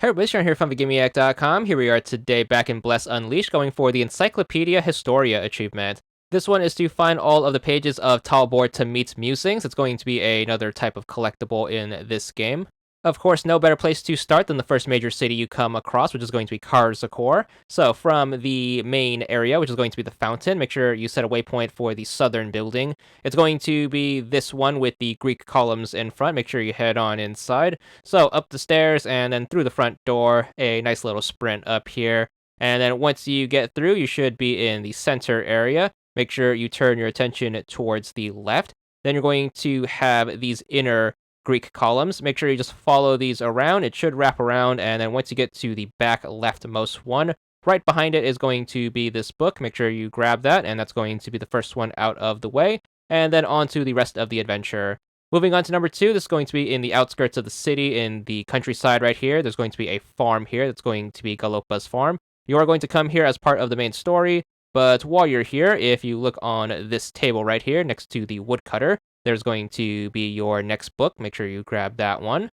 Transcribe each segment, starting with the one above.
Hey everybody, Sean here from VidGamiac.com. Here we are today back in Bless Unleashed going for the Encyclopedia Historia achievement. This one is to find all of the pages of Talbor Tamit's Musings. It's going to be another type of collectible in this game. Of course, no better place to start than the first major city you come across, which is going to be Karzakor. So from the main area, which is going to be the fountain, make sure you set a waypoint for the southern building. It's going to be this one with the Greek columns in front. Make sure you head on inside. So up the stairs and then through the front door, a nice little sprint up here. And then once you get through, you should be in the center area. Make sure you turn your attention towards the left. Then you're going to have these inner Greek columns. Make sure you just follow these around. It should wrap around, and then once you get to the back leftmost one, right behind it is going to be this book. Make sure you grab that, and that's going to be the first one out of the way, and then on to the rest of the adventure. Moving on to number 2, this is going to be in the outskirts of the city, in the countryside right here. There's going to be a farm here that's going to be Galopa's farm. You are going to come here as part of the main story, but while you're here, if you look on this table right here next to the woodcutter, there's going to be your next book. Make sure you grab that one.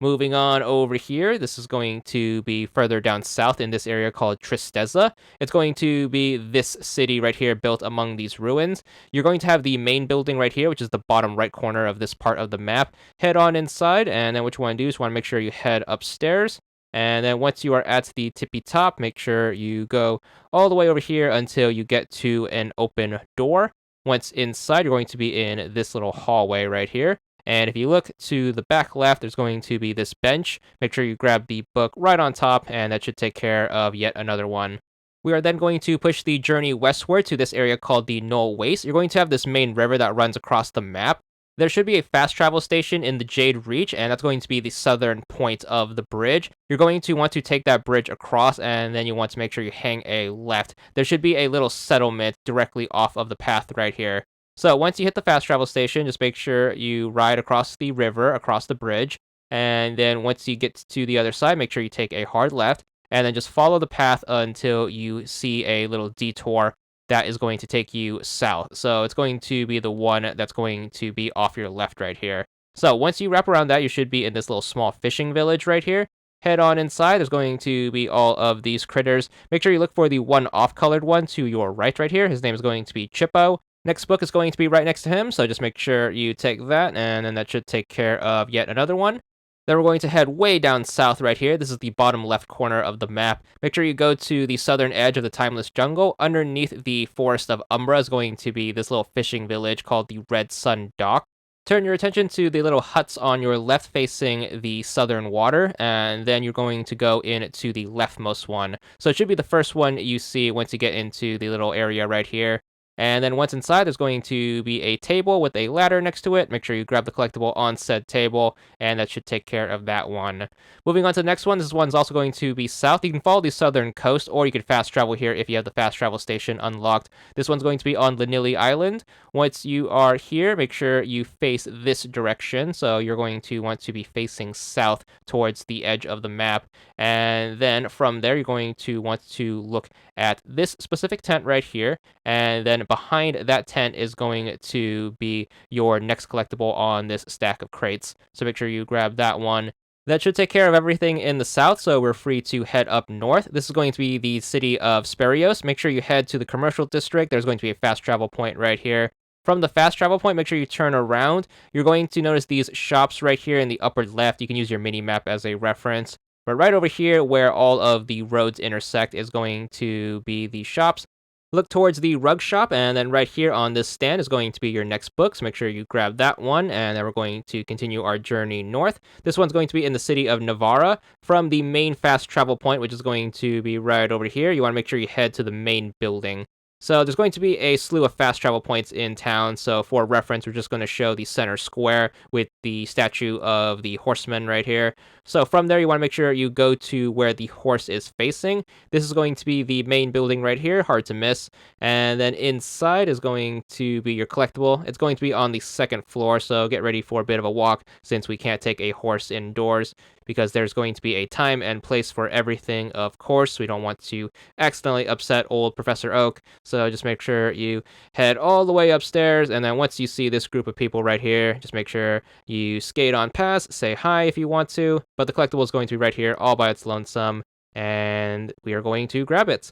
Moving on over here, this is going to be further down south in this area called Tristeza. It's going to be this city right here built among these ruins. You're going to have the main building right here, which is the bottom right corner of this part of the map. Head on inside, and then what you want to do is you want to make sure you head upstairs. And then once you are at the tippy top, make sure you go all the way over here until you get to an open door. Once inside, you're going to be in this little hallway right here. And if you look to the back left, there's going to be this bench. Make sure you grab the book right on top, and that should take care of yet another one. We are then going to push the journey westward to this area called the Knoll Waste. You're going to have this main river that runs across the map. There should be a fast travel station in the Jade Reach, and that's going to be the southern point of the bridge. You're going to want to take that bridge across, and then you want to make sure you hang a left. There should be a little settlement directly off of the path right here. So once you hit the fast travel station, just make sure you ride across the river, across the bridge, and then once you get to the other side, make sure you take a hard left, and then just follow the path until you see a little detour that is going to take you south. So it's going to be the one that's going to be off your left right here. So once you wrap around that, you should be in this little small fishing village right here. Head on inside. There's going to be all of these critters. Make sure you look for the one off-colored one to your right here. His name is going to be Chippo. Next book is going to be right next to him, so just make sure you take that, and then that should take care of yet another one. Then we're going to head way down south right here. This is the bottom left corner of the map. Make sure you go to the southern edge of the Timeless Jungle. Underneath the Forest of Umbra is going to be this little fishing village called the Red Sun Dock. Turn your attention to the little huts on your left facing the southern water, and then you're going to go in to the leftmost one. So it should be the first one you see once you get into the little area right here. And then once inside, there's going to be a table with a ladder next to it. Make sure you grab the collectible on said table, and that should take care of that one. Moving on to the next one, this one's also going to be south. You can follow the southern coast, or you can fast travel here if you have the fast travel station unlocked. This one's going to be on Lanili Island. Once you are here, make sure you face this direction. So you're going to want to be facing south towards the edge of the map. And then from there, you're going to want to look at this specific tent right here, and then behind that tent is going to be your next collectible on this stack of crates. So make sure you grab that one. That should take care of everything in the south, so we're free to head up north. This is going to be the city of Sperios. Make sure you head to the commercial district. There's going to be a fast travel point right here. From the fast travel point, make sure you turn around. You're going to notice these shops right here in the upper left. You can use your mini map as a reference. But right over here where all of the roads intersect is going to be the shops. Look towards the rug shop, and then right here on this stand is going to be your next book, so make sure you grab that one, and then we're going to continue our journey north. This one's going to be in the city of Navarra. From the main fast travel point, which is going to be right over here, you want to make sure you head to the main building. So there's going to be a slew of fast travel points in town, so for reference, we're just going to show the center square with the statue of the horseman right here. So from there, you want to make sure you go to where the horse is facing. This is going to be the main building right here, hard to miss. And then inside is going to be your collectible. It's going to be on the second floor, so get ready for a bit of a walk since we can't take a horse indoors. because there's going to be a time and place for everything, of course. We don't want to accidentally upset old Professor Oak, so just make sure you head all the way upstairs, and then once you see this group of people right here, just make sure you skate on past, say hi if you want to, but the collectible is going to be right here all by its lonesome, and we are going to grab it.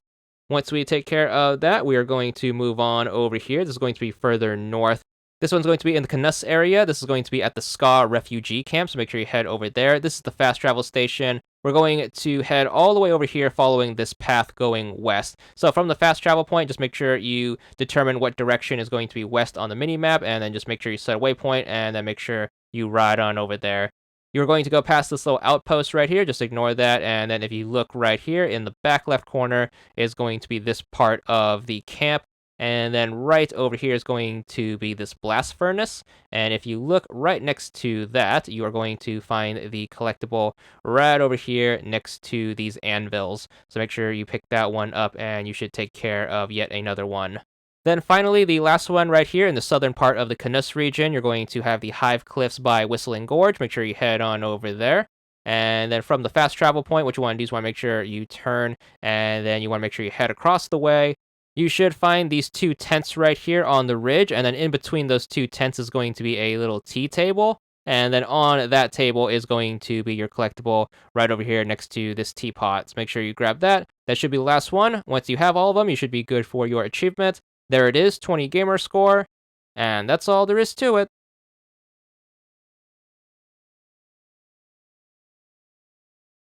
Once we take care of that, we are going to move on over here. This is going to be further north. This one's going to be in the Knus area. This is going to be at the Ska refugee camp, so make sure you head over there. This is the fast travel station. We're going to head all the way over here following this path going west. So from the fast travel point, just make sure you determine what direction is going to be west on the mini-map, and then just make sure you set a waypoint, and then make sure you ride on over there. You're going to go past this little outpost right here, just ignore that, and then if you look right here in the back left corner is going to be this part of the camp. And then right over here is going to be this blast furnace. And if you look right next to that, you are going to find the collectible right over here next to these anvils. So make sure you pick that one up, and you should take care of yet another one. Then finally, the last one right here in the southern part of the Knus region, you're going to have the Hive Cliffs by Whistling Gorge. Make sure you head on over there. And then from the fast travel point, what you want to do is want to make sure you turn, and then you want to make sure you head across the way. You should find these two tents right here on the ridge, and then in between those two tents is going to be a little tea table, and then on that table is going to be your collectible right over here next to this teapot. So make sure you grab that. That should be the last one. Once you have all of them, you should be good for your achievement. There it is, 20 gamer score, and that's all there is to it.